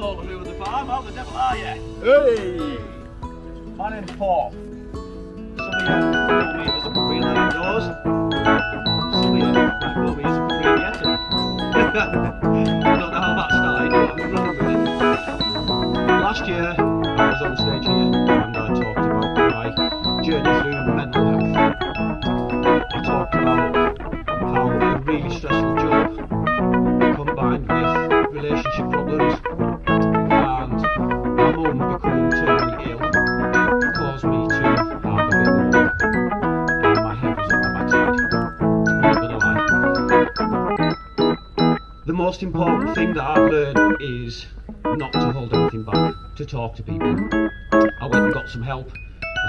call Lavvu on the farm. How the devil are you? Hey! My name's Paul. Some of you know me as a green light outdoors. Some of you might know me as a green yeti. I don't know how that started, but I'm running with it. Last year, I was on stage here and I talked about my journey through mental health. I talked about how a really stressful job combined with relationship problems and my mum becoming terminally ill caused me to have a bit more and my head was on my backside. I'm not gonna lie. The most important thing that I've learned is not to hold anything back, to talk to people. I went and got some help. I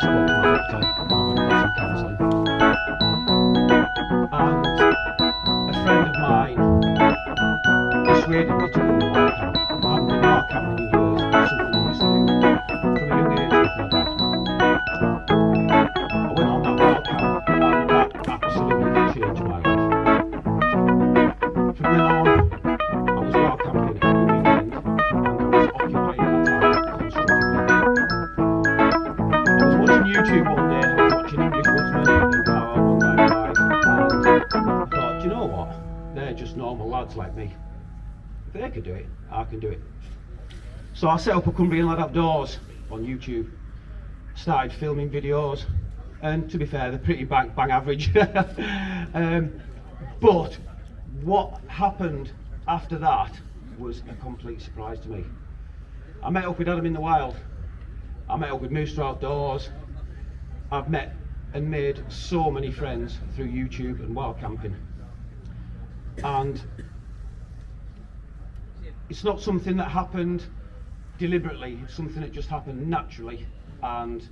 spoke to my doctor and I went and got some counselling. And a friend of mine persuaded me to go to wild camp. I haven't been wild camping in years. It's something I used to do from a young age with my dad. I went on that wild camp and that absolutely changed my life. From then on, I was wild camping every weekend and I was occupying my time constructively. I was watching YouTube one day, I was watching English woodsmen and how I won my life, and I thought, do you know what? They're just normal lads like me. If they can do it, I can do it. So I set up a Cumbrian Lad Outdoors on YouTube, started filming videos, and to be fair, they're pretty bang average. But what happened after that was a complete surprise to me. I met up with Adam in the wild. I met up with Moose Outdoors. I've met and made so many friends through YouTube and wild camping. And it's not something that happened deliberately, it's something that just happened naturally. And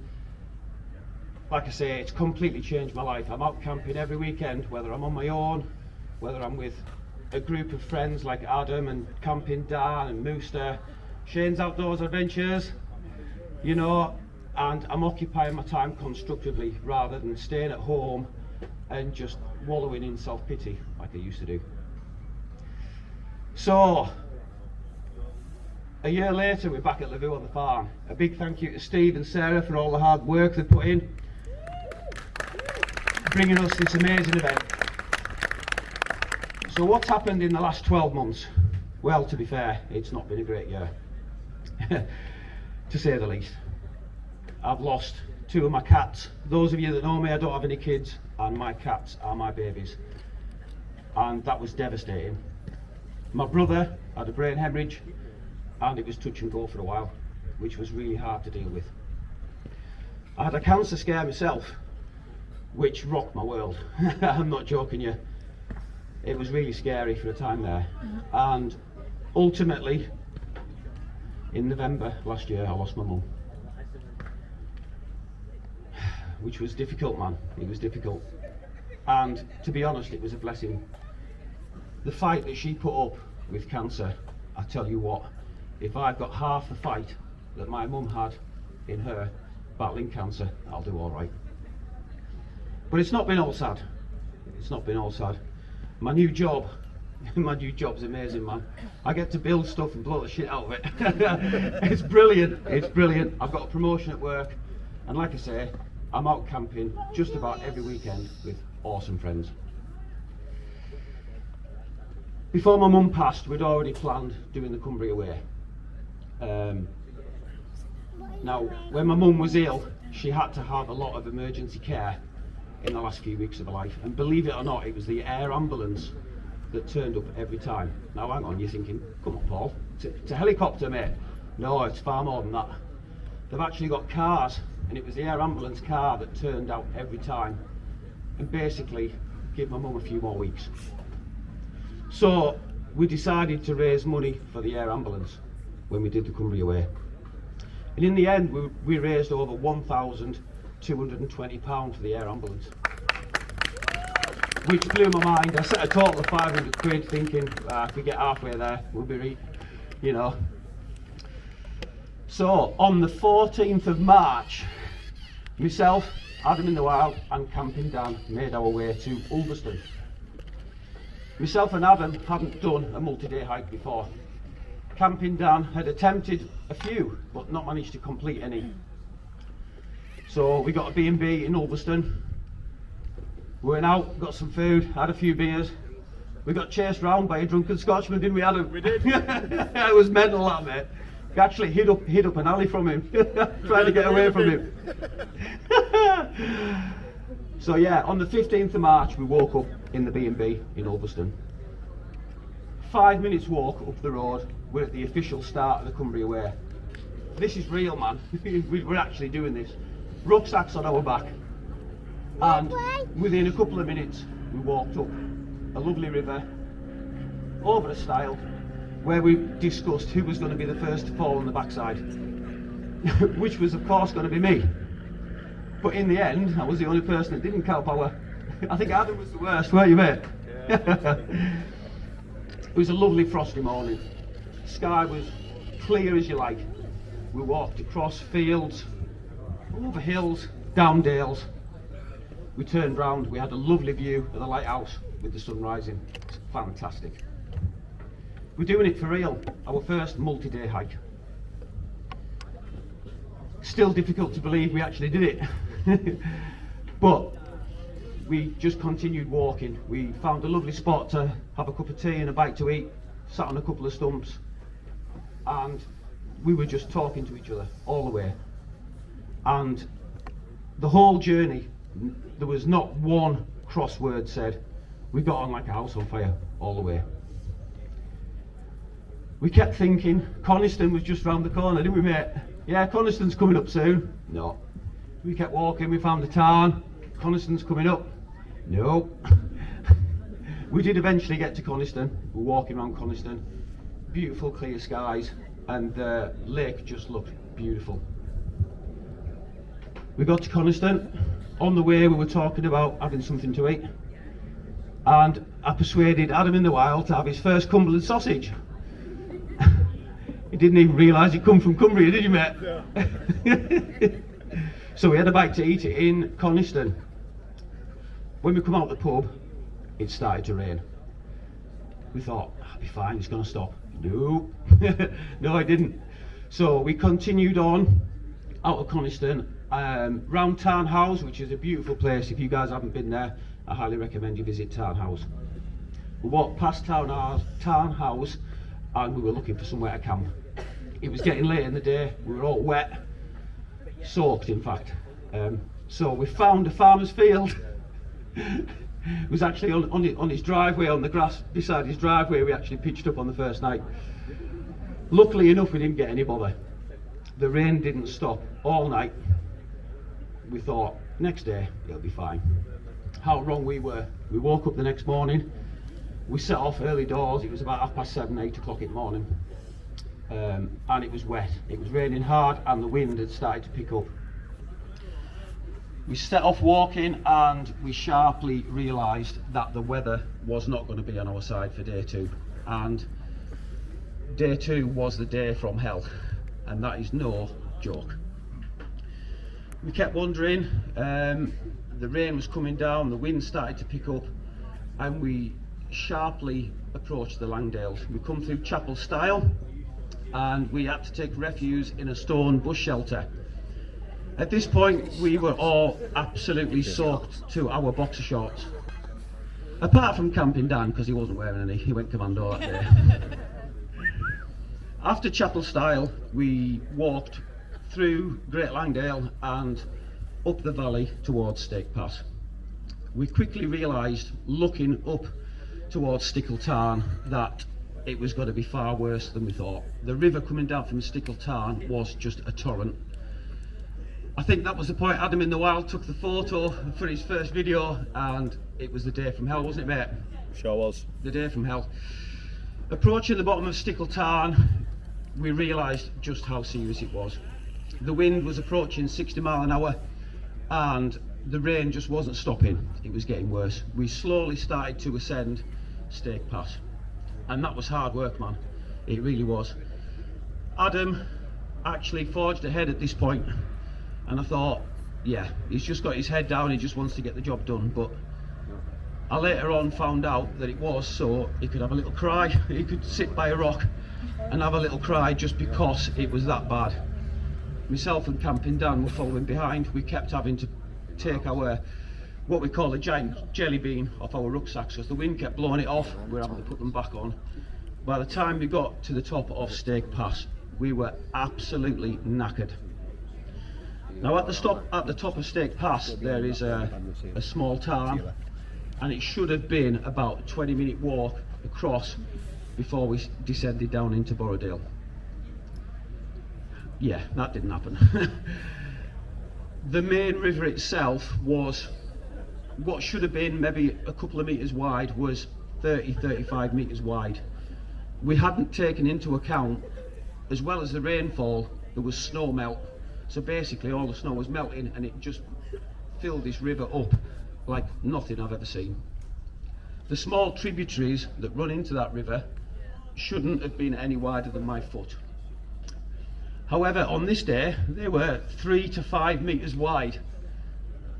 like I say, it's completely changed my life. I'm out camping every weekend, whether I'm on my own, whether I'm with a group of friends like Adam and Camping Dan and Mooster, Shane's Outdoors Adventures, you know, and I'm occupying my time constructively rather than staying at home and just wallowing in self-pity like I used to do. So, a year later we're back at Lavvu on the farm. A big thank you to Steve and Sarah for all the hard work they put in, bringing us this amazing event. So what's happened in the last 12 months? Well, to be fair, it's not been a great year, to say the least. I've lost 2 of my cats. Those of you that know me, I don't have any kids, and my cats are my babies. And that was devastating. My brother had a brain hemorrhage, and it was touch and go for a while, which was really hard to deal with. I had a cancer scare myself, which rocked my world. I'm not joking you. It was really scary for a time there. And ultimately, in November last year, I lost my mum. Which was difficult, man. It was difficult. And to be honest, it was a blessing. The fight that she put up with cancer, I tell you what, if I've got half the fight that my mum had in her battling cancer, I'll do all right. But it's not been all sad. It's not been all sad. My new job, my new job's amazing, man. I get to build stuff and blow the shit out of it. It's brilliant. It's brilliant. I've got a promotion at work, and like I say, I'm out camping just about every weekend with awesome friends. Before my mum passed, we'd already planned doing the Cumbria Way. Now, when my mum was ill, she had to have a lot of emergency care in the last few weeks of her life. And believe it or not, it was the air ambulance that turned up every time. Now, hang on, you're thinking, come on, Paul, it's a helicopter, mate. No, it's far more than that. They've actually got cars, and it was the air ambulance car that turned out every time and basically gave my mum a few more weeks. So we decided to raise money for the air ambulance when we did the Cumbria Way. And in the end, we raised over £1,220 for the air ambulance, which blew my mind. I set a total of 500 quid thinking, if we get halfway there, we'll be, you know. So on the 14th of March, myself, Adam in the Wild and Camping Dan made our way to Ulverston. Myself and Adam hadn't done a multi-day hike before, Camping Dan had attempted a few, but not managed to complete any. So we got a B&B in Ulverston. We went out, got some food, had a few beers. We got chased round by a drunken Scotsman, didn't we, Adam? We did. It was mental, that, mate. We actually hid up an alley from him, trying to get away from him. So yeah, on the 15th of March, we woke up in the B&B in Ulverston. 5 minutes walk up the road, we're at the official start of the Cumbria Way. This is real, man. We're actually doing this. Rucksacks on our back. And within a couple of minutes, we walked up a lovely river, over a stile, where we discussed who was going to be the first to fall on the backside. Which was, of course, going to be me. But in the end, I was the only person that didn't cow power. I think Adam was the worst, weren't you, mate? Yeah. It was a lovely frosty morning. The sky was clear as you like. We walked across fields, over hills, down dales. We turned round, we had a lovely view of the lighthouse with the sun rising. It's fantastic. We're doing it for real, our first multi-day hike. Still difficult to believe we actually did it. But we just continued walking. We found a lovely spot to have a cup of tea and a bite to eat, sat on a couple of stumps, and we were just talking to each other all the way. And the whole journey, there was not one crossword said. We got on like a house on fire all the way. We kept thinking Coniston was just round the corner, didn't we, mate? Yeah, Coniston's coming up soon. No. We kept walking, we found the town. Coniston's coming up. No. We did eventually get to Coniston. We're walking around Coniston. Beautiful clear skies, and the lake just looked beautiful. We got to Coniston. On the way we were talking about having something to eat, and I persuaded Adam in the Wild to have his first Cumberland sausage. He didn't even realise it come from Cumbria, did you, mate? Yeah. So we had a bite to eat it in Coniston. When we come out the pub, it started to rain. We thought, I'll be fine, it's going to stop. No, no, it didn't. So we continued on out of Coniston, round Tarn House, which is a beautiful place. If you guys haven't been there, I highly recommend you visit Tarn House. We walked past Tarn House and we were looking for somewhere to camp. It was getting late in the day, we were all wet, soaked in fact. So we found a farmer's field. It was actually on his driveway, on the grass beside his driveway. We actually pitched up on the first night. Luckily enough, we didn't get any bother. The rain didn't stop all night. We thought, next day, it'll be fine. How wrong we were. We woke up the next morning, we set off early doors. It was about 7:30, 8 o'clock in the morning. And it was wet. It was raining hard and the wind had started to pick up. We set off walking and we sharply realised that the weather was not going to be on our side for day 2. And day 2 was the day from hell. And that is no joke. We kept wandering, the rain was coming down, the wind started to pick up, and we sharply approached the Langdales. We come through Chapel Stile and we had to take refuge in a stone bush shelter. At this point we were all absolutely soaked to our boxer shorts. Apart from Camping Dan, because he wasn't wearing any, he went commando that day. After Chapel Stile we walked through Great Langdale and up the valley towards Stake Pass. We quickly realised, looking up towards Stickle Tarn, that it was going to be far worse than we thought. The river coming down from Stickle Tarn was just a torrent. I think that was the point Adam in the Wild took the photo for his first video, and it was the day from hell, wasn't it, mate? Sure was. The day from hell. Approaching the bottom of Stickle Tarn, we realised just how serious it was. The wind was approaching 60 miles an hour and the rain just wasn't stopping. It was getting worse. We slowly started to ascend Stake Pass, and that was hard work, man. It really was. Adam actually forged ahead at this point, and I thought, yeah, he's just got his head down, he just wants to get the job done. But I later on found out that it was so he could have a little cry. He could sit by a rock and have a little cry just because it was that bad. Myself and Camping Dan were following behind. We kept having to take our, what we call a giant jelly bean off our rucksacks because the wind kept blowing it off. We were having to put them back on. By the time we got to the top of Stake Pass, we were absolutely knackered. Now at the top of Stake Pass there is a small tarn, and it should have been about a 20-minute walk across before we descended down into Borrowdale. Yeah, that didn't happen. The main river itself was, what should have been maybe a couple of metres wide, was 30-35 metres wide. We hadn't taken into account, as well as the rainfall, there was snow melt. So basically all the snow was melting and it just filled this river up like nothing I've ever seen. The small tributaries that run into that river shouldn't have been any wider than my foot. However, on this day they were 3 to 5 metres wide.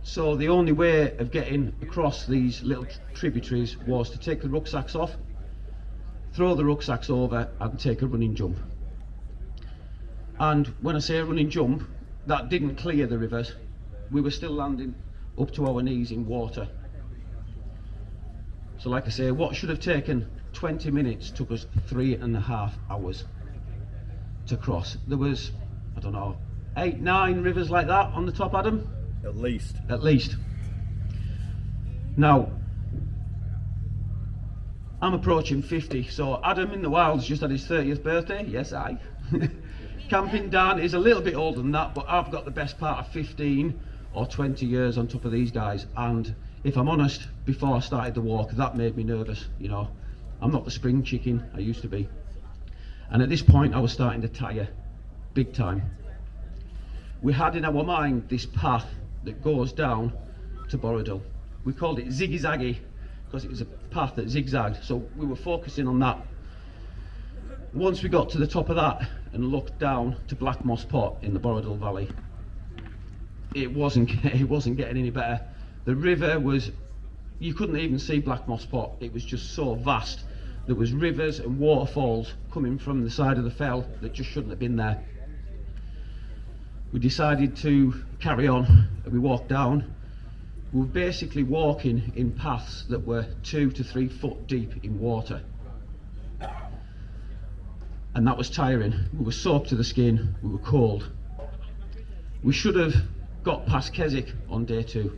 So the only way of getting across these little tributaries was to take the rucksacks off, throw the rucksacks over and take a running jump. And when I say a running jump, that didn't clear the rivers. We were still landing up to our knees in water. So like I say, what should have taken 20 minutes took us 3.5 hours to cross. There was, I don't know, 8-9 rivers like that on the top, Adam? At least. At least. Now, I'm approaching 50, so Adam in the Wilds just had his 30th birthday. Yes, I. Camping Dan is a little bit older than that, but I've got the best part of 15 or 20 years on top of these guys, and if I'm honest, before I started the walk, that made me nervous. You know, I'm not the spring chicken I used to be, and at this point I was starting to tire big time. We had in our mind this path that goes down to Borrowdale. We called it Ziggy Zaggy because it was a path that zigzagged, so we were focusing on that. Once we got to the top of that and looked down to Black Moss Pot in the Borrowdale Valley, it wasn't getting any better. The river was, you couldn't even see Black Moss Pot. It was just so vast. There was rivers and waterfalls coming from the side of the fell that just shouldn't have been there. We decided to carry on and we walked down. We were basically walking in paths that were 2 to 3 foot deep in water. And that was tiring. We were soaked to the skin, we were cold. We should have got past Keswick on day 2,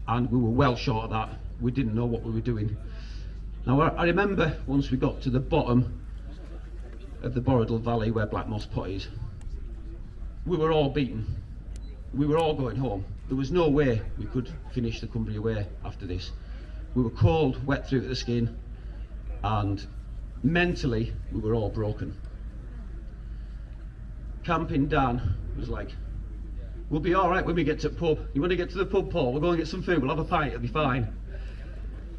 and we were well short of that. We didn't know what we were doing. Now I remember once we got to the bottom of the Borrowdale Valley where Black Moss Pot is, we were all beaten. We were all going home. There was no way we could finish the Cumbria Way after this. We were cold, wet through to the skin, and mentally we were all broken. Camping Dan was like, we'll be all right when we get to the pub. You want to get to the pub, Paul? We'll go and get some food, we'll have a pint, it'll be fine.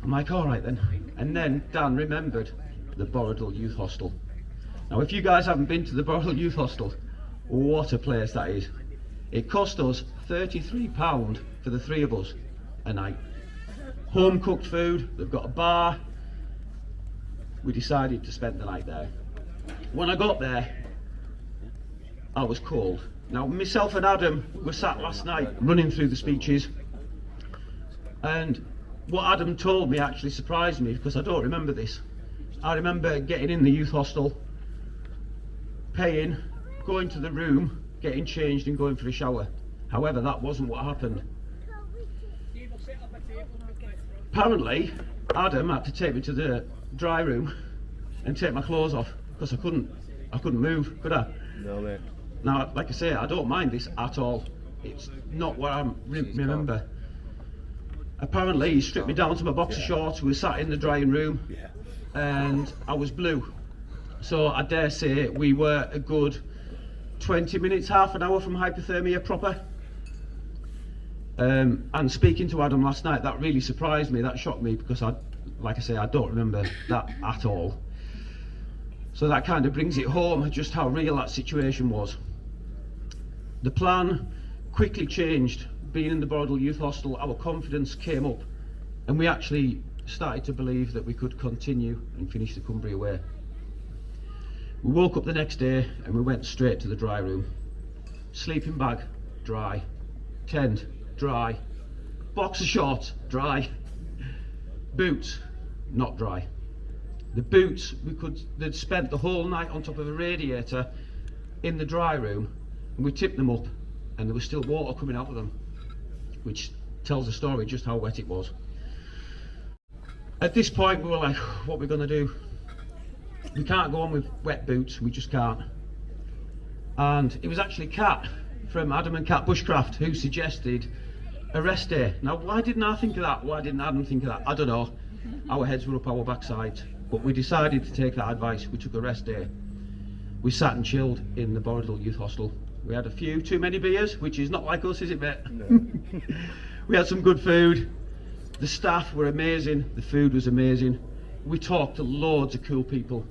I'm like, all right then. And then Dan remembered the Borrowdale Youth Hostel. Now if you guys haven't been to the Borrowdale Youth Hostel, what a place that is. It cost us £33 for the 3 of us a night. Home cooked food, they've got a bar. We decided to spend the night there. When I got there, I was cold. Now myself and Adam were sat last night running through the speeches, and what Adam told me actually surprised me because I don't remember this. I remember getting in the youth hostel, paying, going to the room, getting changed and going for a shower. However, that wasn't what happened. Apparently Adam had to take me to the dry room and take my clothes off because I couldn't move, could I? No, mate. Now, like I say, I don't mind this at all. It's not what I remember. Apparently he stripped me down to my boxer shorts. We were sat in the drying room, and I was blue. So I dare say we were a good 20 minutes, half an hour from hypothermia proper. And speaking to Adam last night, that really surprised me, that shocked me, because like I say, I don't remember that at all. So that kind of brings it home just how real that situation was. The plan quickly changed. Being in the Borrowdale Youth Hostel, our confidence came up, and we actually started to believe that we could continue and finish the Cumbria way. We woke up the next day and we went straight to the dry room. Sleeping bag, dry. Tent, dry. Boxer shorts, dry. Boots, not dry. The boots, they'd spent the whole night on top of a radiator in the dry room, and we tipped them up and there was still water coming out of them, which tells the story just how wet it was. At this point we were like, what are we going to do? We can't go on with wet boots, we just can't. And it was actually Kat from Adam and Kat Bushcraft who suggested a rest day. Now why didn't I think of that? Why didn't Adam think of that? I don't know. Our heads were up our backsides, but we decided to take that advice. We took a rest day. We sat and chilled in the Borodale Youth Hostel. We had a few too many beers, which is not like us, is it, mate? No. We had some good food. The staff were amazing, the food was amazing. We talked to loads of cool people,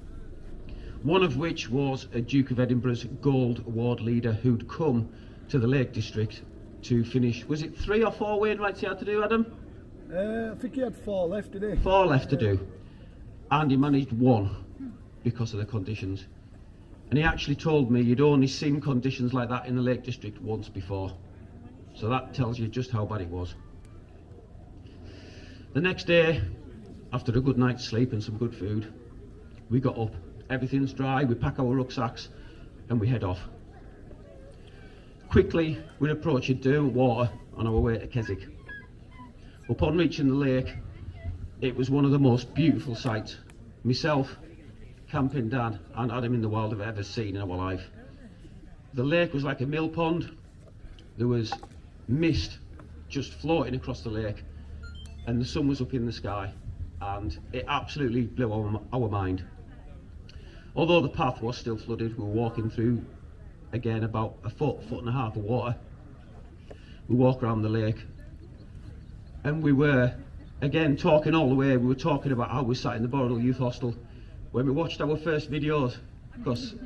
one of which was a Duke of Edinburgh's Gold Award leader who'd come to the Lake District to finish, was it 3 or 4 Wainwrights he had to do, Adam? I think he had 4 left, didn't he? 4 left to do, and he managed 1 because of the conditions. And he actually told me he'd only seen conditions like that in the Lake District once before. So that tells you just how bad it was. The next day, after a good night's sleep and some good food, we got up. Everything's dry, we pack our rucksacks and we head off. Quickly, we'd approach a dune of water on our way to Keswick. Upon reaching the lake, it was one of the most beautiful sights. Myself, camping Dan and Adam in the wild have ever seen in our life. The lake was like a mill pond. There was mist just floating across the lake and the sun was up in the sky, and it absolutely blew our mind. Although the path was still flooded, we were walking through again about a foot and a half of water. We walk around the lake and we were again talking all the way. We were talking about how we sat in the Borodale Youth Hostel when we watched our first videos, because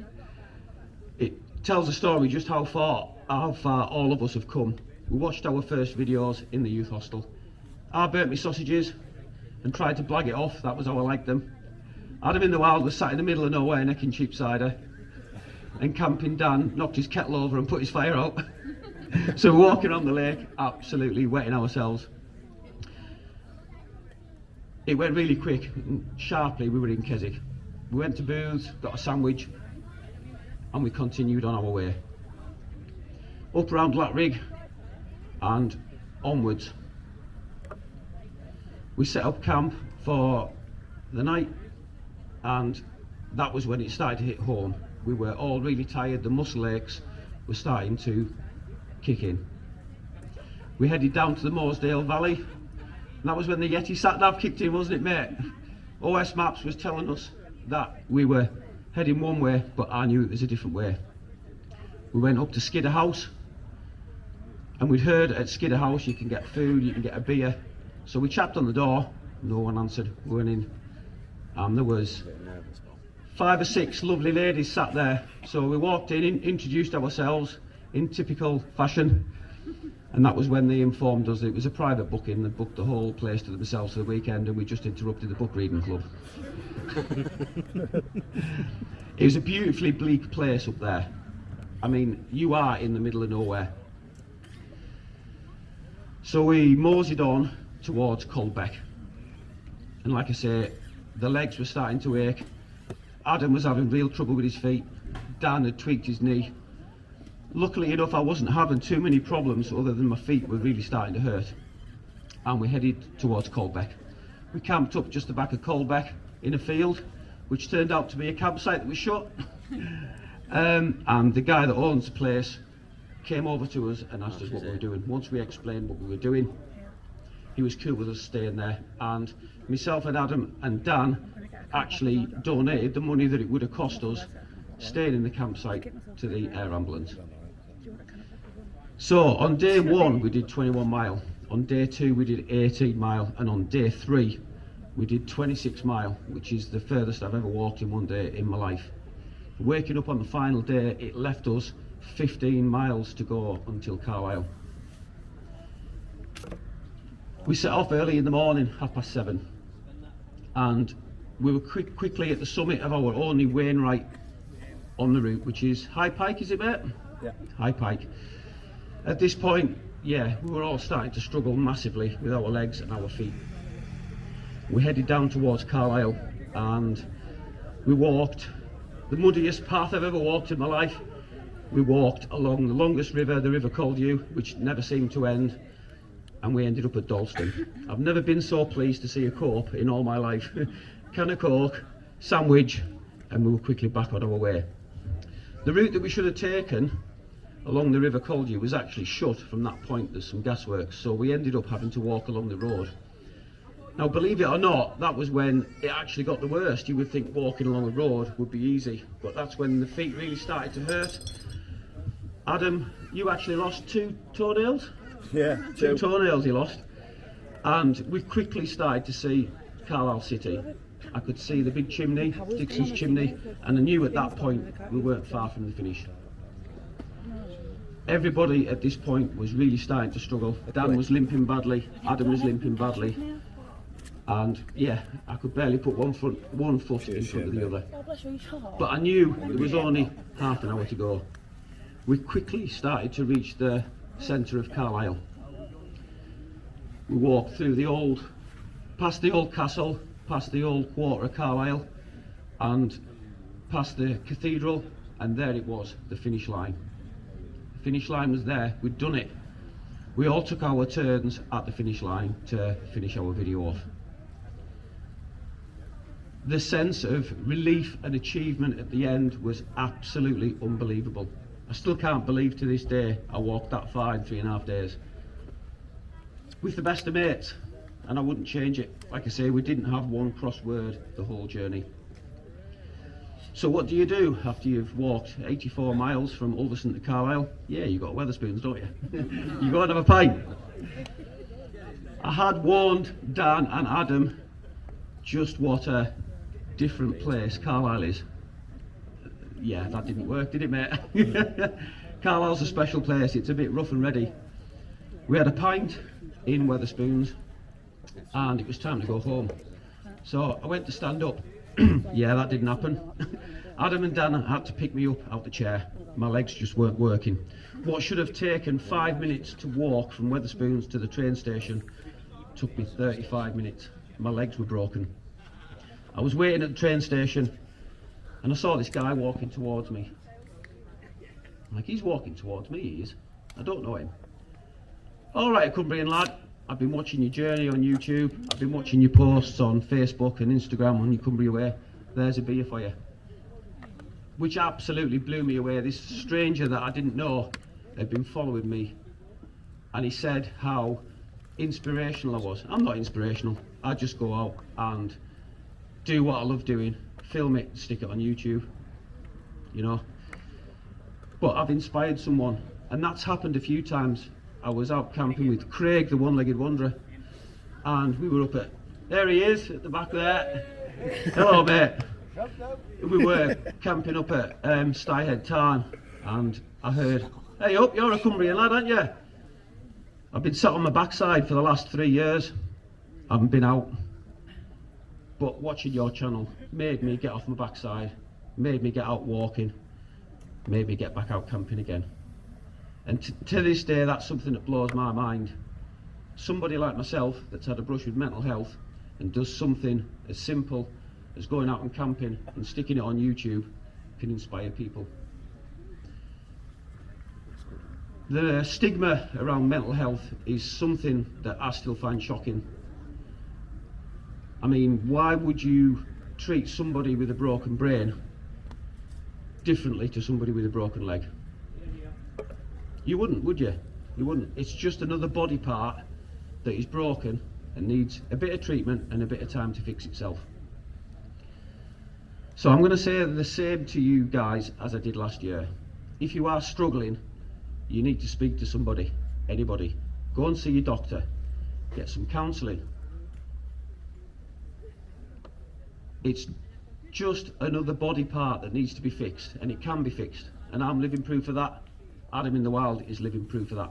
it tells a story just how far all of us have come. We watched our first videos in the youth hostel. I burnt my sausages and tried to blag it off. That was how I liked them. Adam in the wild was sat in the middle of nowhere necking cheap cider, and camping Dan knocked his kettle over and put his fire out. So we're walking around the lake, absolutely wetting ourselves. It went really quick. Sharply we were in Keswick. We went to Booth's, got a sandwich, and we continued on our way. Up around Latrig and onwards. We set up camp for the night, and that was when it started to hit home. We were all really tired, the muscle aches were starting to kick in. We headed down to the Mooresdale Valley, and that was when the Yeti sat-nav kicked in, wasn't it, mate? OS Maps was telling us that we were heading one way, but I knew it was a different way. We went up to Skidder House, and we'd heard at Skidder House you can get food, you can get a beer. So we tapped on the door, no one answered, we went in, and there was 5 or 6 lovely ladies sat there. So we walked in, introduced ourselves in typical fashion, and that was when they informed us that it was a private booking. They booked the whole place to themselves for the weekend, and we just interrupted the book reading club. It was a beautifully bleak place up there. I mean, you are in the middle of nowhere. So we moseyed on towards Colbeck, and like I say, the legs were starting to ache. Adam was having real trouble with his feet. Dan had tweaked his knee. Luckily enough, I wasn't having too many problems other than my feet were really starting to hurt, and we headed towards Colbeck. We camped up just the back of Colbeck in a field, which turned out to be a campsite that was shut. And the guy that owns the place came over to us and asked us what we were doing. Once we explained what we were doing, he was cool with us staying there, and myself and Adam and Dan actually donated the money that it would have cost us staying in the campsite to the air ambulance. So on day 1 we did 21 mile, on day 2 we did 18 mile, and on day 3 we did 26 mile, which is the furthest I've ever walked in one day in my life. Waking up on the final day, it left us 15 miles to go until Carlisle. We set off early in the morning, 7:30, and we were quickly at the summit of our only Wainwright on the route, which is High Pike, is it, mate? Yeah. High Pike. At this point, yeah, we were all starting to struggle massively with our legs and our feet. We headed down towards Carlisle and we walked the muddiest path I've ever walked in my life. We walked along the longest river, the River Caldew, which never seemed to end, and we ended up at Dalston. I've never been so pleased to see a corp in all my life. Can of Coke, sandwich, and we were quickly back on our way. The route that we should have taken along the River Caldew was actually shut from that point. There's some gasworks, so we ended up having to walk along the road. Now, believe it or not, that was when it actually got the worst. You would think walking along the road would be easy, but that's when the feet really started to hurt. Adam, you actually lost 2 toenails? Yeah, 2 toenails he lost. And we quickly started to see Carlisle City. I could see the big chimney, Dixon's chimney, and I knew at that point we weren't far from the finish. Everybody at this point was really starting to struggle. Dan was limping badly, Adam was limping badly, and yeah, I could barely put one foot in front of the other. But I knew there was only half an hour to go. We quickly started to reach the centre of Carlisle. We walked through past the old castle, past the old quarter of Carlisle, and past the cathedral, and there it was, the finish line. The finish line was there, we'd done it. We all took our turns at the finish line to finish our video off. The sense of relief and achievement at the end was absolutely unbelievable. I still can't believe to this day I walked that far in 3.5 days. With the best of mates, and I wouldn't change it. Like I say, we didn't have one cross word the whole journey. So what do you do after you've walked 84 miles from Ulverston to Carlisle? Yeah, you got Wetherspoons, don't you? You go and have a pint. I had warned Dan and Adam just what a different place Carlisle is. Yeah, that didn't work, did it, mate? Carlisle's a special place. It's a bit rough and ready. We had a pint in Wetherspoons and it was time to go home. So I went to stand up. Yeah, that didn't happen. Adam and Dan had to pick me up out the chair. My legs just weren't working. What should have taken 5 minutes to walk from Wetherspoons to the train station took me 35 minutes. My legs were broken. I was waiting at the train station and I saw this guy walking towards me. Like, he's walking towards me, he is. I don't know him. All right, Cumbrian lad, I've been watching your journey on YouTube. I've been watching your posts on Facebook and Instagram on your Cumbria Way. There's a beer for you. Which absolutely blew me away. This stranger that I didn't know had been following me. And he said how inspirational I was. I'm not inspirational. I just go out and do what I love doing. Film it, stick it on YouTube, you know. But I've inspired someone, and that's happened a few times. I was out camping with Craig, the one-legged wanderer, and we were up at, there he is, at the back there. Hello, mate. We were camping up at Styhead Tarn, and I heard, hey up, you're a Cumbrian lad, aren't you? I've been sat on my backside for the last 3 years. I haven't been out. But watching your channel made me get off my backside, made me get out walking, made me get back out camping again. And to this day, that's something that blows my mind. Somebody like myself that's had a brush with mental health and does something as simple as going out and camping and sticking it on YouTube can inspire people. The stigma around mental health is something that I still find shocking. I mean, why would you treat somebody with a broken brain differently to somebody with a broken leg? You wouldn't, would you? You wouldn't. It's just another body part that is broken and needs a bit of treatment and a bit of time to fix itself. So I'm going to say the same to you guys as I did last year. If you are struggling, you need to speak to somebody, anybody. Go and see your doctor, get some counselling. It's just another body part that needs to be fixed, and it can be fixed, and I'm living proof of that. Adam in the Wild is living proof of that.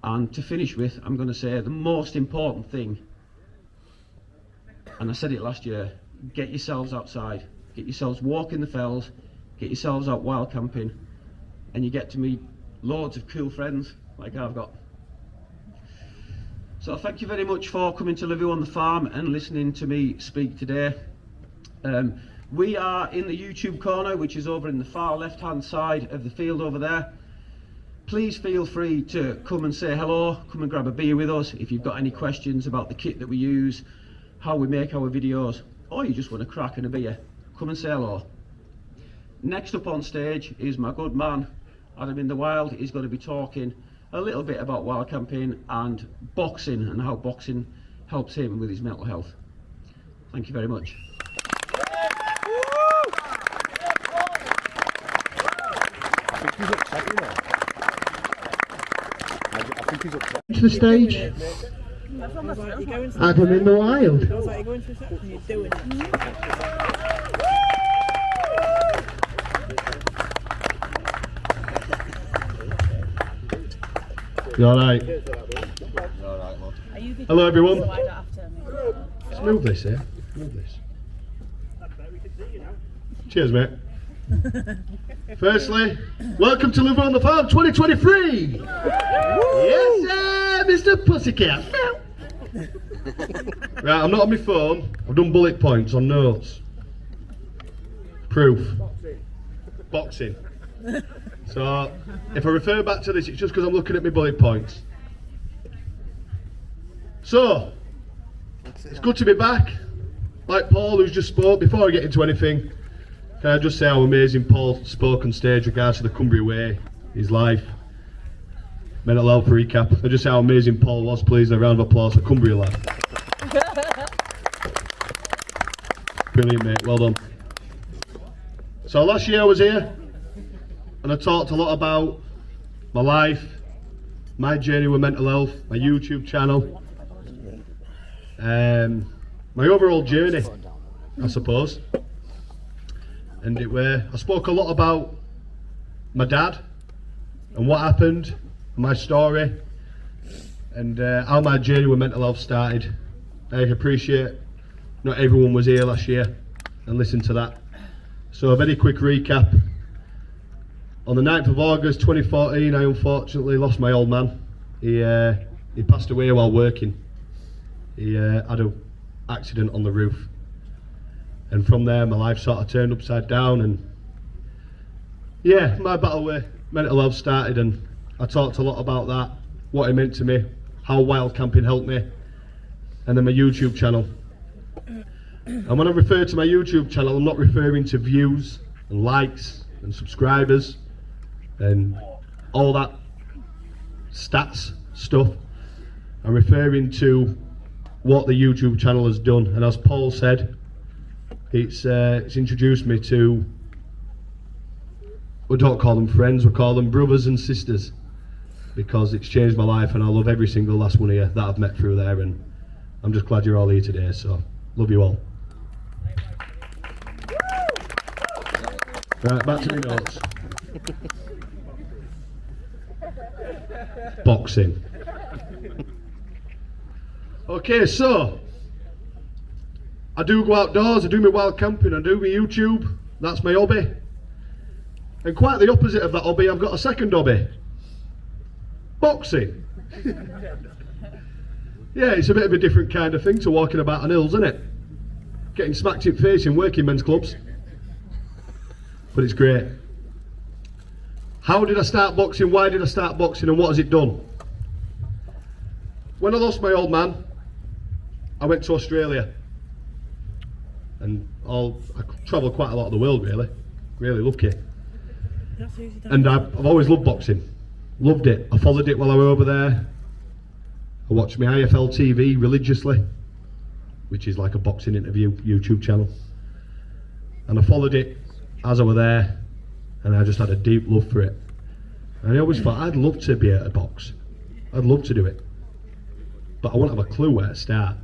And to finish with, I'm going to say the most important thing and I said it last year, get yourselves outside, get yourselves walking the fells, get yourselves out wild camping, and you get to meet loads of cool friends like I've got. So thank you very much for coming to Lavvu on the farm and listening to me speak today. We are in the YouTube corner, which is over in the far left hand side of the field over there. Please feel free to come and say hello, come and grab a beer with us if you've got any questions about the kit that we use, how we make our videos, or you just want a crack and a beer. Come and say hello. Next up on stage is my good man Adam in the Wild. He's going to be talking a little bit about wild camping and boxing and how boxing helps him with his mental health. Thank you very much. To the stage, Adam in the Wild. You alright? Hello everyone. Let's move this here. Move this. Cheers, mate. Firstly, welcome to Lavvu on the Farm 2023! Yes, sir, Mr. Pussycat! Right, I'm not on my phone. I've done bullet points on notes. Proof. Boxing. So, if I refer back to this, it's just because I'm looking at my bullet points. So, it's good to be back. Like Paul, who's just spoke, before I get into anything, can I just say how amazing Paul spoke on stage regards to the Cumbria Way, his life, mental health recap. I just say how amazing Paul was, please, and a round of applause for Cumbria lad. Brilliant, mate, well done. So last year I was here, and I talked a lot about my life, my journey with mental health, my YouTube channel, my overall journey, I suppose. And I spoke a lot about my dad and what happened, my story, and how my journey with mental health started. I appreciate not everyone was here last year and listened to that. So a very quick recap. On the 9th of August 2014, I unfortunately lost my old man. He passed away while working. He had an accident on the roof. And from there, my life sort of turned upside down, and yeah, my battle with mental health started, and I talked a lot about that, what it meant to me, how wild camping helped me, and then my YouTube channel. And when I refer to my YouTube channel, I'm not referring to views and likes and subscribers and all that stats stuff. I'm referring to what the YouTube channel has done, and as Paul said, it's introduced me to, we don't call them friends, we call them brothers and sisters, because it's changed my life, and I love every single last one of you that I've met through there, and I'm just glad you're all here today, so love you all. Right, back to my notes. Boxing. Okay, so I do go outdoors, I do my wild camping, I do my YouTube, that's my hobby. And quite the opposite of that hobby, I've got a second hobby. Boxing. Yeah, it's a bit of a different kind of thing to walking about on hills, isn't it? Getting smacked in the face in working men's clubs. But it's great. How did I start boxing, why did I start boxing, and what has it done? When I lost my old man, I went to Australia. And I travelled quite a lot of the world, really lucky. And I've always loved boxing, loved it. I followed it while I was over there. I watched my IFL TV religiously, which is like a boxing interview YouTube channel. And I followed it as I was there, and I just had a deep love for it. And I always thought I'd love to be able to box. I'd love to do it, but I wouldn't have a clue where to start.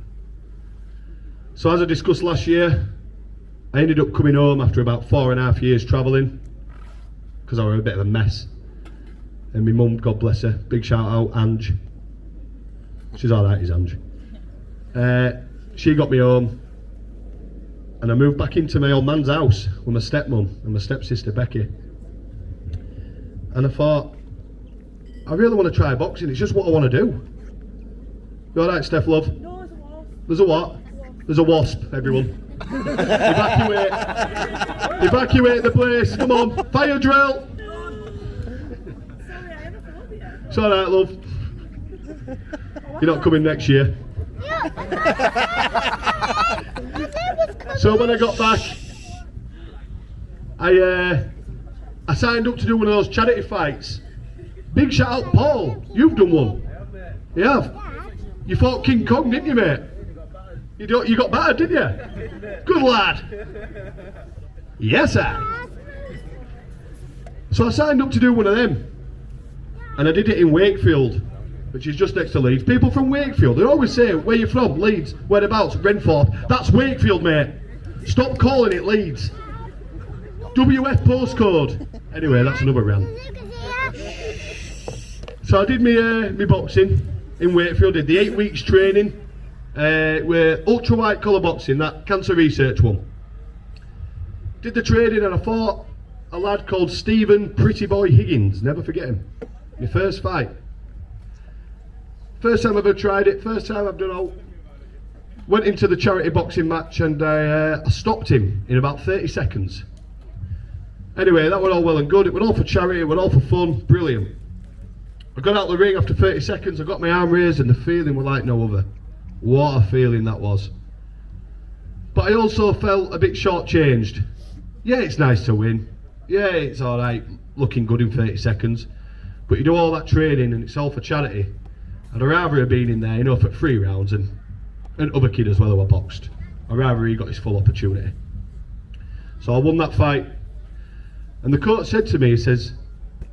So as I discussed last year, I ended up coming home after about 4.5 years travelling, because I was a bit of a mess. And my mum, God bless her, big shout out, Ange. She's alright, is Ange. She got me home, And I moved back into my old man's house with my stepmum and my stepsister Becky. And I thought, I really want to try boxing, it's just what I want to do. You alright, Steph, love? No, there's a wasp. There's a what? There's a wasp, everyone. Evacuate. Evacuate the place, come on. Fire drill. Sorry, I have a phobia. It's alright, love. You're not coming next year. So when I got back, I signed up to do one of those charity fights. Big shout out, Paul. You've done one. You have. You fought King Kong, didn't you, mate? You got battered, didn't you? Good lad. Yes, sir. So I signed up to do one of them, and I did it in Wakefield, which is just next to Leeds. People from Wakefield, they always say, where you from? Leeds. Whereabouts? Renforth. That's Wakefield, mate. Stop calling it Leeds. WF postcode. Anyway, that's another rant. So I did me boxing in Wakefield, did the 8 weeks training with ultra white collar boxing, that cancer research one. Did the training and I fought a lad called Stephen Pretty Boy Higgins, never forget him. My first fight. First time I've ever tried it, first time I've done all. Went into the charity boxing match and I stopped him in about 30 seconds. Anyway, that went all well and good, it went all for charity, it went all for fun, brilliant. I got out of the ring after 30 seconds, I got my arm raised and the feeling was like no other. What a feeling that was. But I also felt a bit shortchanged. Yeah, it's nice to win. Yeah, it's alright looking good in 30 seconds. But you do all that training and it's all for charity. I'd rather have been in there, you know, for 3 rounds and other kid as well who I boxed. I'd rather he got his full opportunity. So I won that fight. And the coach said to me, he says,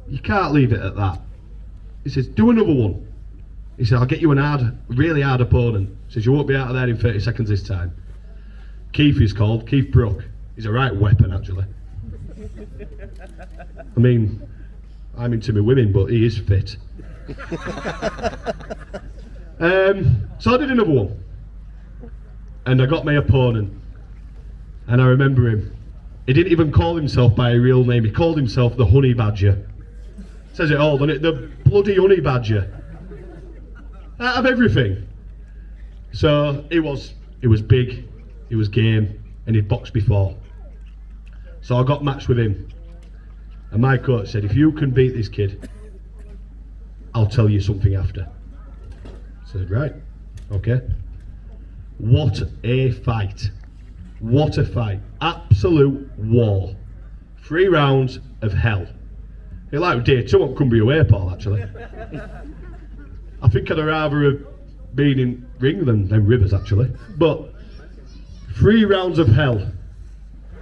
you can't leave it at that. He says, do another one. He said, I'll get you a really hard opponent. He says, you won't be out of there in 30 seconds this time. Keith is called, Keith Brook. He's a right weapon, actually. I mean, I'm into my women, but he is fit. So I did another one. And I got my opponent. And I remember him. He didn't even call himself by a real name. He called himself the Honey Badger. Says it all, doesn't it? The bloody Honey Badger. Out of everything. So it was big, it was game, and he'd boxed before. So I got matched with him. And my coach said, if you can beat this kid, I'll tell you something after. I said, right, okay. What a fight. What a fight. Absolute war. 3 rounds of hell. It like day 2 at Cumbria Way, Paul, actually. I think I'd rather have been in ring than Rivers, actually. But 3 rounds of hell,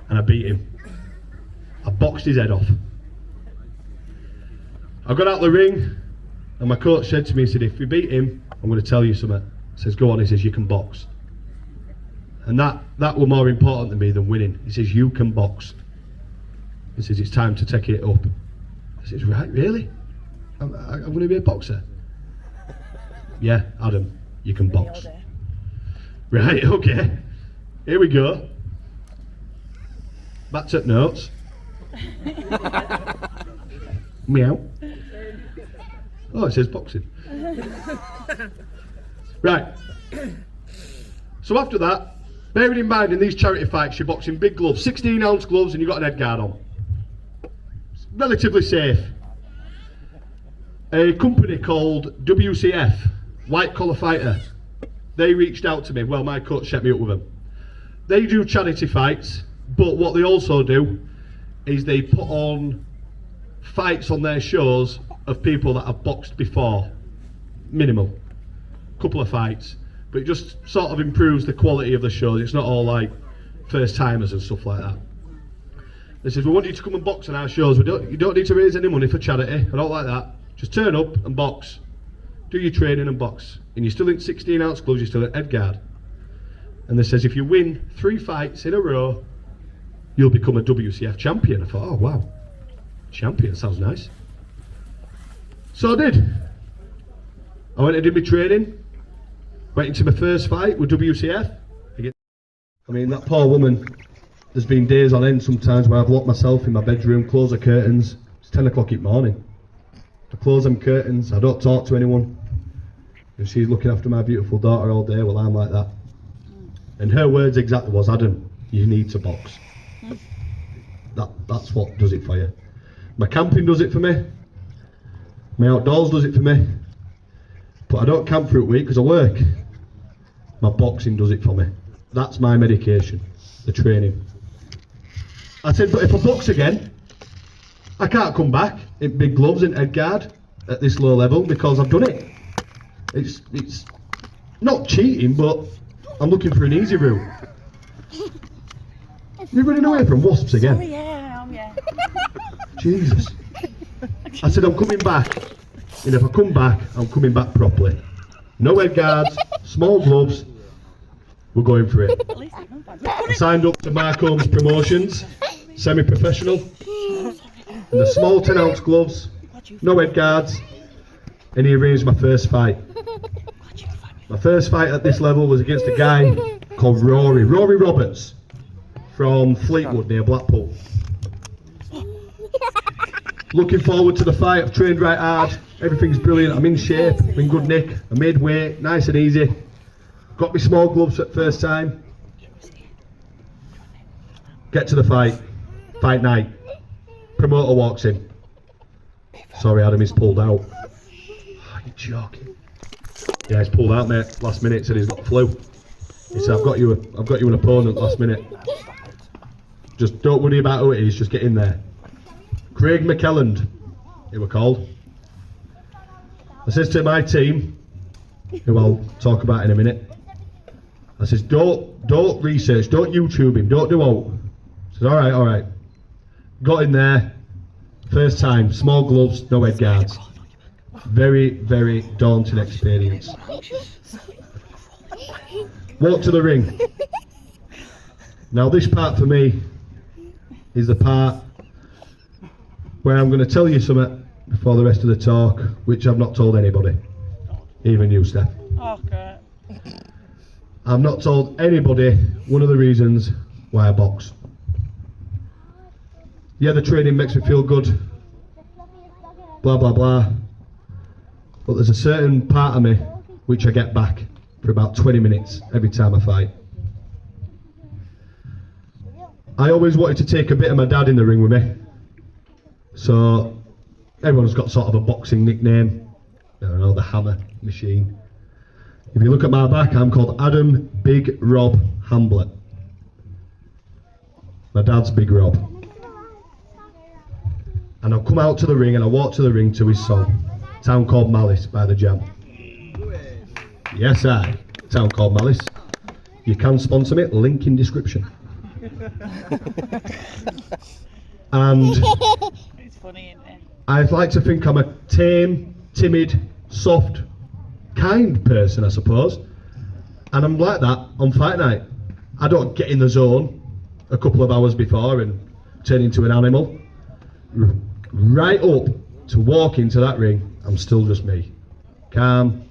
and I beat him. I boxed his head off. I got out of the ring, and my coach said to me, he said, if you beat him, I'm going to tell you something. He says, go on, he says, you can box. And that was more important to me than winning. He says, you can box. He says, it's time to take it up. I says, right, really? I'm going to be a boxer? Yeah, Adam, you can box. Right, okay. Here we go. Back to notes. Meow. Oh, it says boxing. Right. So after that, bearing in mind in these charity fights, you're boxing big gloves, 16-ounce gloves, and you've got an head guard on. It's relatively safe. A company called WCF, White Collar Fighter, they reached out to me. Well, my coach set me up with them. They do charity fights, but what they also do is they put on fights on their shows of people that have boxed before. Minimal. Couple of fights. But it just sort of improves the quality of the shows. It's not all like first timers and stuff like that. They said, we want you to come and box on our shows. You don't need to raise any money for charity. I don't like that. Just turn up and box. Do your training and box. And you're still in 16-ounce gloves, you're still in head guard. And they says, if you win 3 fights in a row, you'll become a WCF champion. I thought, oh wow, champion, sounds nice. So I did. I went and did my training. Went into my first fight with WCF. I mean, that poor woman, there's been days on end sometimes where I've locked myself in my bedroom, closed the curtains. It's 10 o'clock in the morning. I close them curtains, I don't talk to anyone. And she's looking after my beautiful daughter all day, well, I'm like that. And her words exactly was, Adam, you need to box. That's what does it for you. My camping does it for me. My outdoors does it for me. But I don't camp through a week because I work. My boxing does it for me. That's my medication, the training. I said, but if I box again, I can't come back in big gloves and head guard at this low level because I've done it. It's not cheating, but I'm looking for an easy route. You're running away from wasps again? Oh yeah, yeah. Jesus. I said, I'm coming back. And if I come back, I'm coming back properly. No head guards, small gloves. We're going for it. At least I know that. I signed up to Mark Holmes Promotions, semi-professional. And the small 10-ounce gloves, no head guards. And he arranged my first fight. My first fight at this level was against a guy called Rory Roberts from Fleetwood near Blackpool. Looking forward to the fight. I've trained right hard. Everything's brilliant. I'm in shape. I'm in good nick. I made weight, nice and easy. Got my small gloves at first time. Get to the fight. Fight night. Promoter walks in. Sorry, Adam, he's pulled out. Oh, you're joking. Yeah, he's pulled out, mate. Last minute, said he's got flu. He said, I've got you an opponent last minute. Just don't worry about who it is, just get in there. Craig McKelland, they were called. I says to my team, who I'll talk about in a minute, I says, don't research, don't YouTube him, don't do all. I says, all right. Got in there, first time, small gloves, no head guards. Very, very daunting experience. Walk to the ring. Now this part for me is the part where I'm going to tell you something before the rest of the talk, which I've not told anybody, even you, Steph. Oh, great. I've not told anybody one of the reasons why I box. Yeah, the training makes me feel good, blah, blah, blah. But there's a certain part of me which I get back for about 20 minutes every time I fight. I always wanted to take a bit of my dad in the ring with me. So everyone's got sort of a boxing nickname. I don't know, the Hammer Machine. If you look at my back, I'm called Adam Big Rob Hamblett. My dad's Big Rob. And I'll come out to the ring and I walk to the ring to his song, Town Called Malice by The Jam. Yes, Town Called Malice. You can sponsor me, link in description. And It's funny, isn't it? I like to think I'm a tame, timid, soft, kind person, I suppose. And I'm like that on fight night. I don't get in the zone a couple of hours before and turn into an animal. Right up to walk into that ring, I'm still just me. Calm,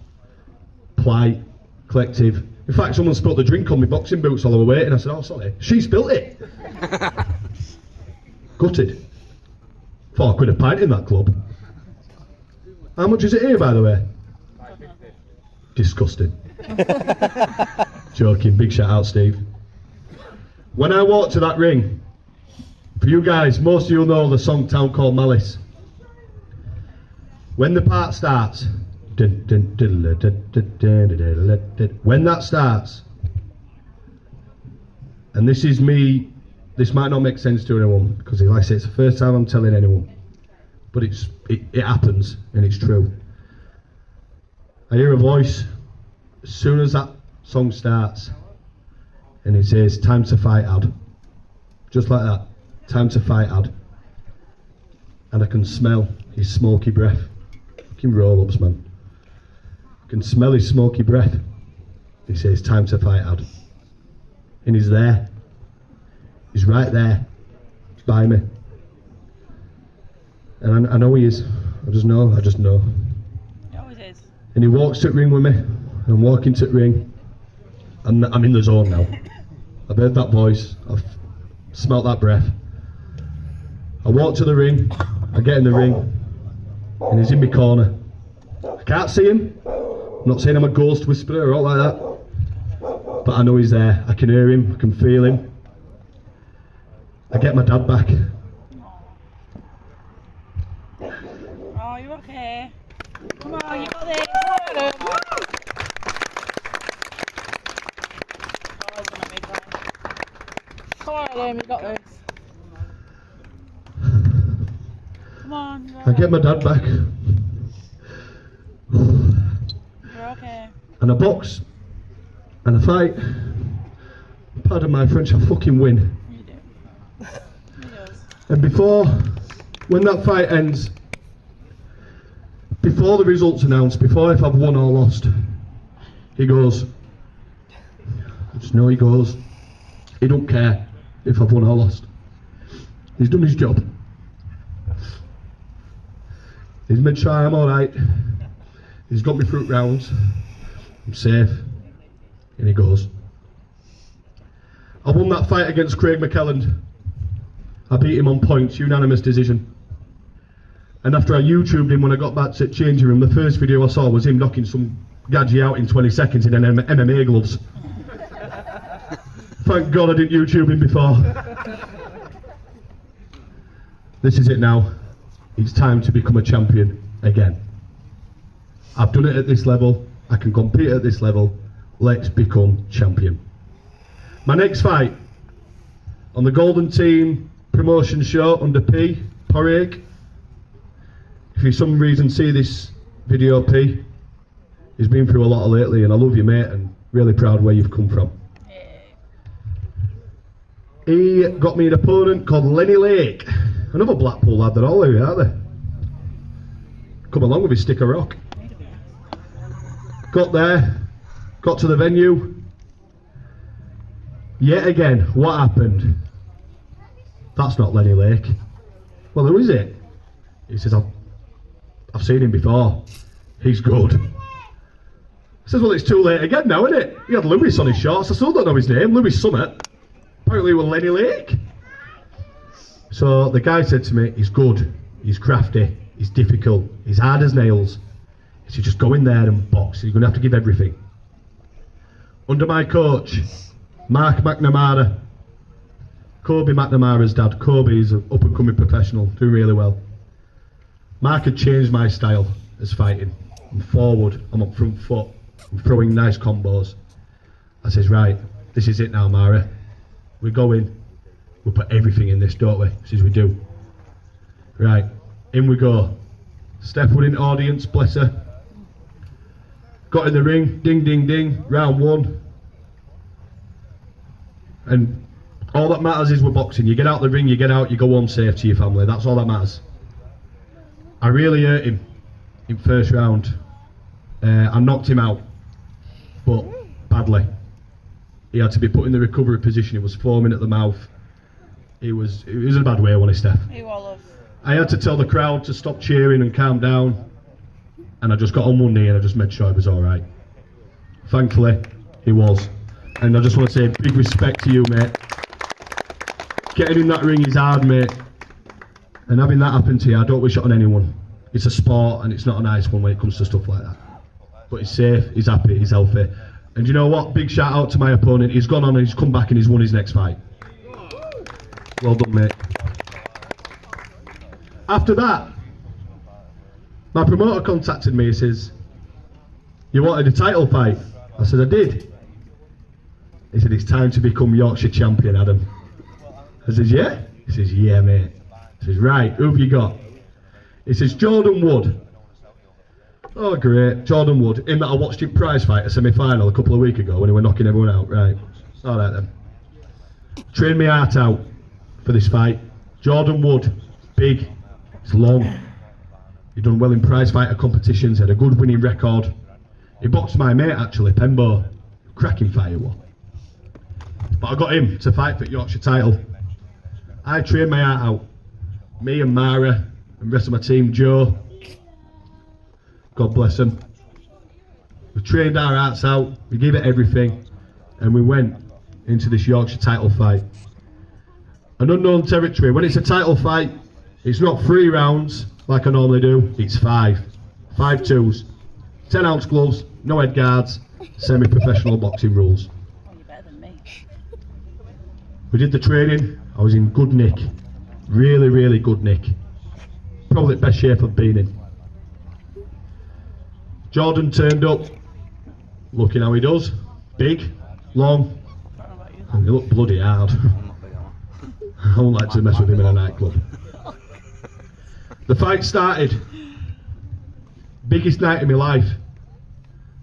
polite, collective. In fact, someone spilled the drink on my boxing boots while I was waiting. I said, oh, sorry. She spilled it. Gutted. £4 a pint in that club. How much is it here, by the way? Disgusting. Joking. Big shout out, Steve. When I walked to that ring, for you guys, most of you know the song Town Called Malice. When the part starts, when that starts, and this is me, this might not make sense to anyone, because like I say, it's the first time I'm telling anyone, but it happens, and it's true. I hear a voice, as soon as that song starts, and it says, time to fight, Ad. Just like that, time to fight, Ad. And I can smell his smoky breath. Fucking roll-ups, man. I can smell his smoky breath. He says, time to fight, Ad. And he's there. He's right there, by me. And I know he is. I just know. It always is. And he walks to the ring with me, and I'm walking to the ring, and I'm in the zone now. I've heard that voice, I've smelt that breath. I walk to the ring, I get in the ring, and he's in my corner. I can't see him, I'm not saying I'm a ghost whisperer or all like that, but I know he's there, I can hear him, I can feel him. I get my dad back. Oh, you okay? Come on, you got this. Come on, Adam, you got this. Come on. I get my dad back. You're okay. And I box. And I fight. Pardon my French, I fucking win. You do. He does. And when that fight ends, before the results announced, before if I've won or lost, he goes, I just know he goes, he don't care if I've won or lost. He's done his job. He's made sure I'm alright. He's got me through rounds. I'm safe. And he goes. I won that fight against Craig McKelland. I beat him on points, unanimous decision. And after I YouTubed him when I got back to the changing room, the first video I saw was him knocking some gadget out in 20 seconds in MMA gloves. Thank God I didn't YouTube him before. This is it now. It's time to become a champion again. I've done it at this level. I can compete at this level. Let's become champion. My next fight on the Golden Team promotion show under P, Poirier. If you for some reason see this video, P, he's been through a lot lately, and I love you, mate, and really proud where you've come from. He got me an opponent called Lenny Lake, another Blackpool lad. They're all here, aren't they? Come along with his stick of rock. Got there, got to the venue. Yet again, what happened? That's not Lenny Lake. Well, who is it? He says, I've seen him before. He's good. I says, well, it's too late again now, isn't it? He had Lewis on his shorts. I still don't know his name. Lewis Summit. Apparently, with Lenny Lake. So the guy said to me, he's good, he's crafty, he's difficult, he's hard as nails. He said, just go in there and box. You're going to have to give everything. Under my coach, Mark McNamara, Kobe McNamara's dad. Kobe is an up-and-coming professional, doing really well. Mark had changed my style as fighting. I'm forward, I'm up front foot, I'm throwing nice combos. I says, right, this is it now, Mara. We go in, we put everything in this, don't we? Says we do. Right, in we go. Steph Wood in audience, bless her. Got in the ring, ding, ding, ding, round one. And all that matters is we're boxing. You get out the ring, you get out, you go home safe to your family. That's all that matters. I really hurt him in first round. I knocked him out, but badly. He had to be put in the recovery position. He was foaming at the mouth. It was in a bad way, wasn't it, Steph? He was. I had to tell the crowd to stop cheering and calm down. And I just got on one knee and I just made sure it was alright. Thankfully, he was. And I just want to say big respect to you, mate. Getting in that ring is hard, mate. And having that happen to you, I don't wish it on anyone. It's a sport and it's not a nice one when it comes to stuff like that. But he's safe, he's happy, he's healthy. And you know what? Big shout out to my opponent. He's gone on and he's come back and he's won his next fight. Well done, mate. After that, my promoter contacted me. He says, you wanted a title fight? I said, I did. He said, it's time to become Yorkshire champion, Adam. I says, yeah? He says, yeah, mate. He says, right, who have you got? He says, Jordan Wood. Oh, great, Jordan Wood. In that I watched him prize fight a semi-final a couple of weeks ago when he were knocking everyone out. Right, all right then. Trained my heart out for this fight. Jordan Wood, big, he's long. He done well in prize fighter competitions, had a good winning record. He boxed my mate actually, Pembo. Cracking fight he was. But I got him to fight for Yorkshire title. I trained my heart out. Me and Mara and the rest of my team, Joe. God bless them. We trained our hearts out, we gave it everything, and we went into this Yorkshire title fight. An unknown territory. When it's a title fight, it's not 3 rounds like I normally do, it's 5. 5 twos. 10-ounce gloves, no head guards, semi-professional boxing rules. Oh, you're better than me. We did the training, I was in good nick. Really, really good nick. Probably the best shape I've been in. Jordan turned up, looking how he does. Big, long, and he looked bloody hard. I don't like to mess with him in a nightclub. The fight started. Biggest night of my life.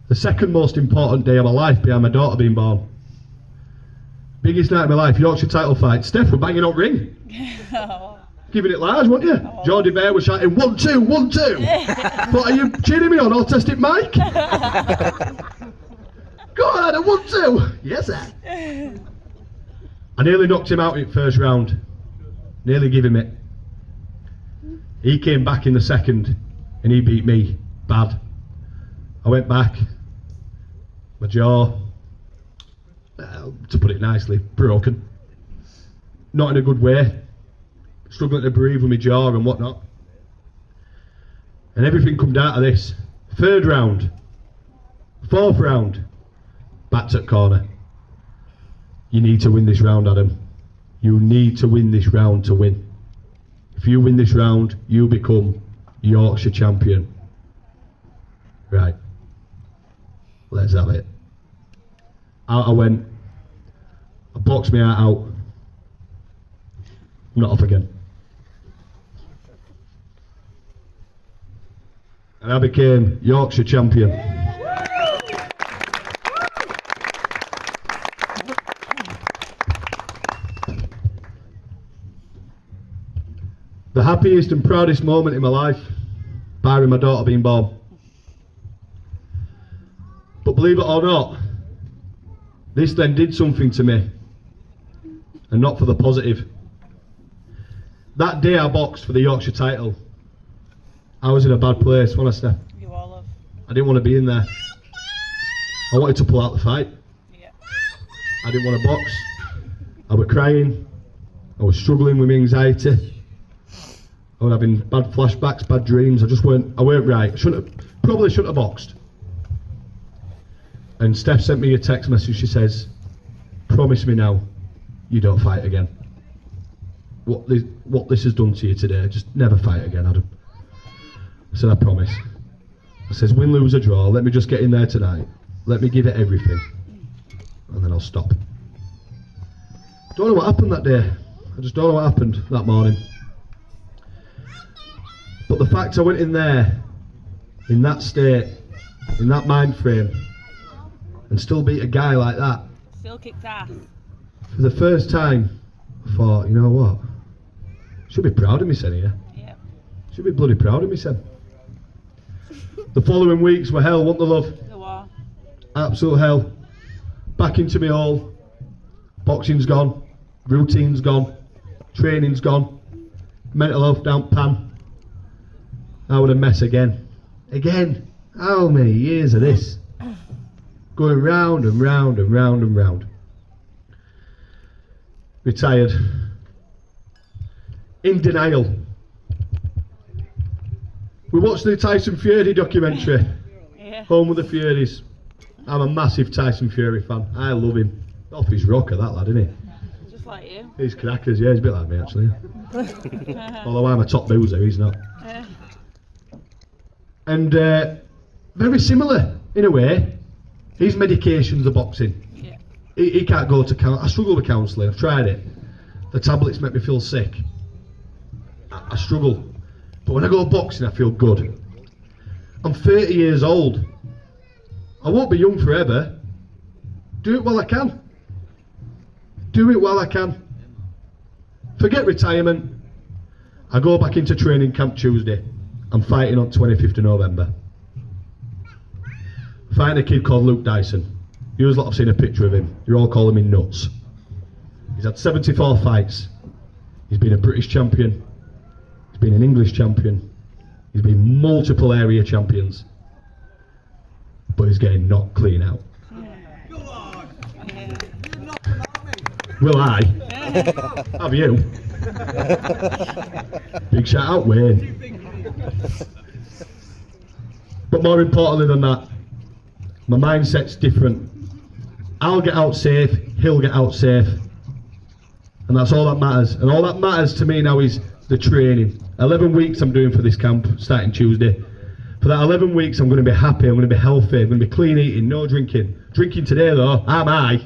The second most important day of my life behind my daughter being born. Biggest night of my life, Yorkshire title fight. Steph were banging on ring. Giving it large, weren't you? Geordie Bear was shouting 1, 2, 1, 2. What, are you cheering me on autistic Mike? Go on, a 1, 2. Yes, sir. I nearly knocked him out in the first round. Nearly gave him it. He came back in the second and he beat me bad. I went back. My jaw, to put it nicely, broken. Not in a good way. Struggling to breathe with my jaw and whatnot. And everything come out of this. 3rd round. 4th round. Back to the corner. You need to win this round, Adam. You need to win this round to win. If you win this round, you become Yorkshire champion. Right. Let's have it. Out I went. I boxed my heart out. I'm not off again. And I became Yorkshire champion. The happiest and proudest moment in my life, barring my daughter being born. But believe it or not, this then did something to me, and not for the positive. That day I boxed for the Yorkshire title, I was in a bad place, wasn't I, Steph? You all have. I didn't want to be in there. I wanted to pull out the fight. Yeah. I didn't want to box. I was crying. I was struggling with my anxiety. I was having bad flashbacks, bad dreams. I weren't right. Probably shouldn't have boxed. And Steph sent me a text message. She says, promise me now you don't fight again. What this has done to you today, just never fight again, Adam. I said, I promise. I says, win, lose or draw, let me just get in there tonight. Let me give it everything. And then I'll stop. Don't know what happened that day. I just don't know what happened that morning. But the fact I went in there, in that state, in that mind frame, and still beat a guy like that. Still kicked ass. For the first time, I thought, you know what? Should be proud of me, son, here. Yeah. Should be bloody proud of me, son. The following weeks were hell, weren't they, love? The war. Absolute hell. Back into me all. Boxing's gone. Routine's gone. Training's gone. Mental health down pan. I would a mess again. Again. How many years of this? Going round and round and round and round. Retired. In denial. We watched the Tyson Fury documentary. Yeah. Home with the Furies. I'm a massive Tyson Fury fan. I love him. Off his rocker, that lad, isn't he? Just like you. He's crackers, yeah, he's a bit like me actually. Although I'm a top boozer, he's not. Yeah. And very similar, in a way. His medication's the boxing. Yeah. He can't go to I struggle with counselling, I've tried it. The tablets make me feel sick. I struggle. But when I go boxing, I feel good. I'm 30 years old. I won't be young forever. Do it while I can. Do it while I can. Forget retirement. I go back into training camp Tuesday. I'm fighting on 25th of November. Fighting a kid called Luke Dyson. You lot have seen a picture of him. You're all calling me nuts. He's had 74 fights. He's been a British champion. He's been an English champion. He's been multiple area champions. But he's getting knocked clean out. Yeah. Will I? Have you? Big shout out, Wayne. But more importantly than that, my mindset's different. I'll get out safe, he'll get out safe. And that's all that matters. And all that matters to me now is the training. 11 weeks I'm doing for this camp, starting Tuesday. For that 11 weeks I'm going to be happy, I'm going to be healthy, I'm going to be clean eating, no drinking. Drinking today though, am I?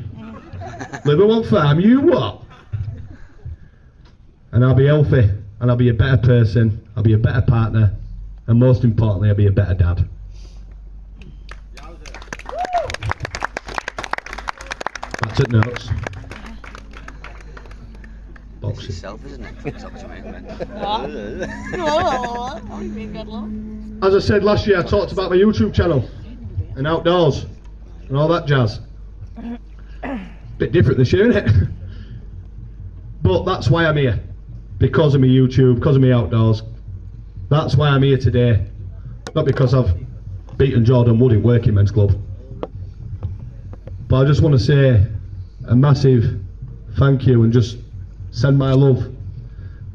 Living on farm, you what? And I'll be healthy, and I'll be a better person, I'll be a better partner, and most importantly I'll be a better dad. That's it, notes. Boxing. Self, isn't it? That's what you mean. As I said last year, I talked about my YouTube channel and outdoors and all that jazz. Bit different this year, isn't it? But that's why I'm here. Because of my YouTube, because of my outdoors. That's why I'm here today. Not because I've beaten Jordan Wood in Working Men's Club. But I just want to say a massive thank you and just send my love,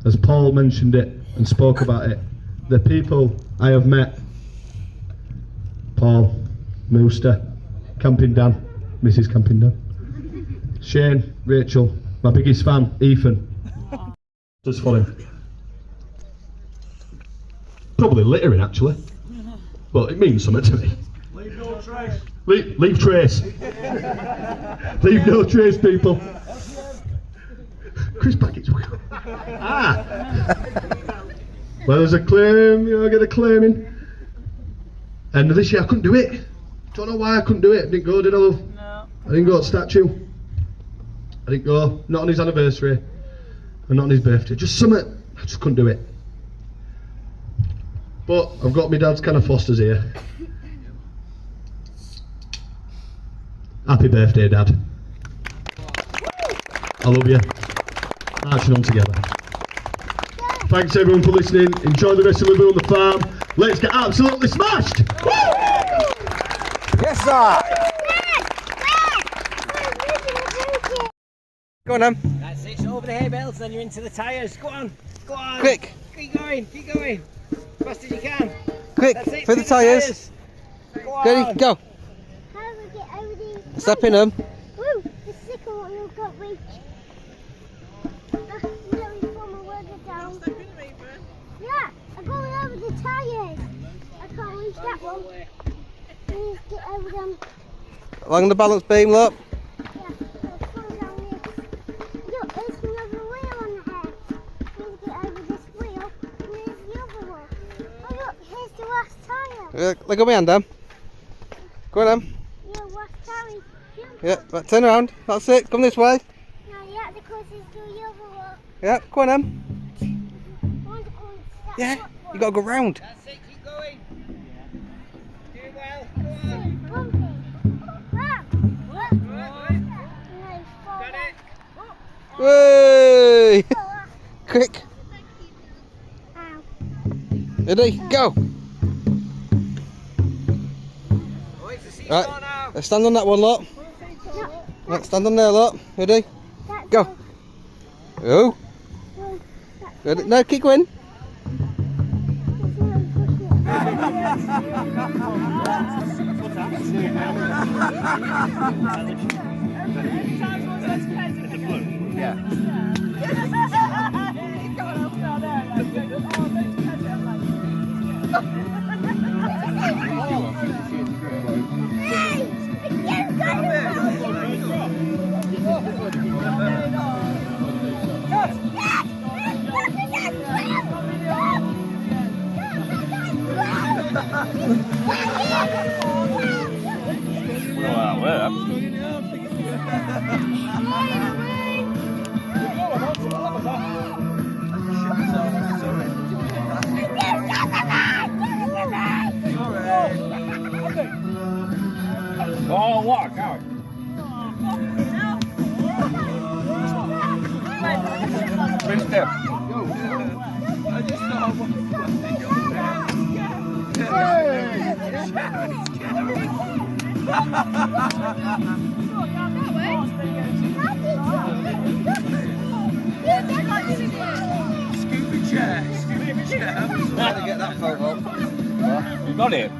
as Paul mentioned it and spoke about it. The people I have met, Paul, Mooster, Camping Dan, Mrs. Camping Dan, Shane, Rachel, my biggest fan, Ethan. Just for him. Probably littering actually, but it means something to me. Leave no trace. Leave trace. Leave no trace, people. Chris Packets. Well, there's a claim, you know, I get a claim in. And this year I couldn't do it. Don't know why I couldn't do it. I didn't go, did I, love? No. I didn't go to statue. I didn't go, not on his anniversary, and not on his birthday. Just something, I just couldn't do it. But I've got my dad's can of Foster's here. Happy birthday, Dad. I love you. Marching on together. Thanks everyone for listening. Enjoy the rest of Lavvu on the farm. Let's get absolutely smashed! Woo! Yes, sir! Go on, then. That's it, so over the hay bales, then you're into the tyres. Go on, go on. Quick. Keep going, keep going. Fast as you can. Quick, That's it, through the through tyres. Go on. Ready, go. How do we get over these? Step in them. Woo! The sickle one you've got reach. Nearly from a worker down. Yeah, I'm going over the tyres. I can't reach that one. I need to get over them. Along the balance beam, look. Yeah, I'll fall down this. Look, there's another wheel on there. I need to get over this wheel. And there's the other one. Oh look, here's the last tyre. Let go behind them. Go on, then. Yeah, last tyre. Yeah, right, turn around. That's it. Come this way. No, yeah, because it's the other one. Yeah, go on, then. One's going to start Yeah, up you got to go round. That's it, keep going. Do well, go one. on. Bumpy. Ah, look. And then fall Got back. it. Way! Quick. Ow. Ready, go. Oh, it's the seesaw Right, now. let's stand on that one, look. Right, stand on there, look. Ready, That's go. Oh, one. ready. No, keep going. Oh, what? Go. Big step. Scuba chair. Scuba chair. How to get that photo? You got it?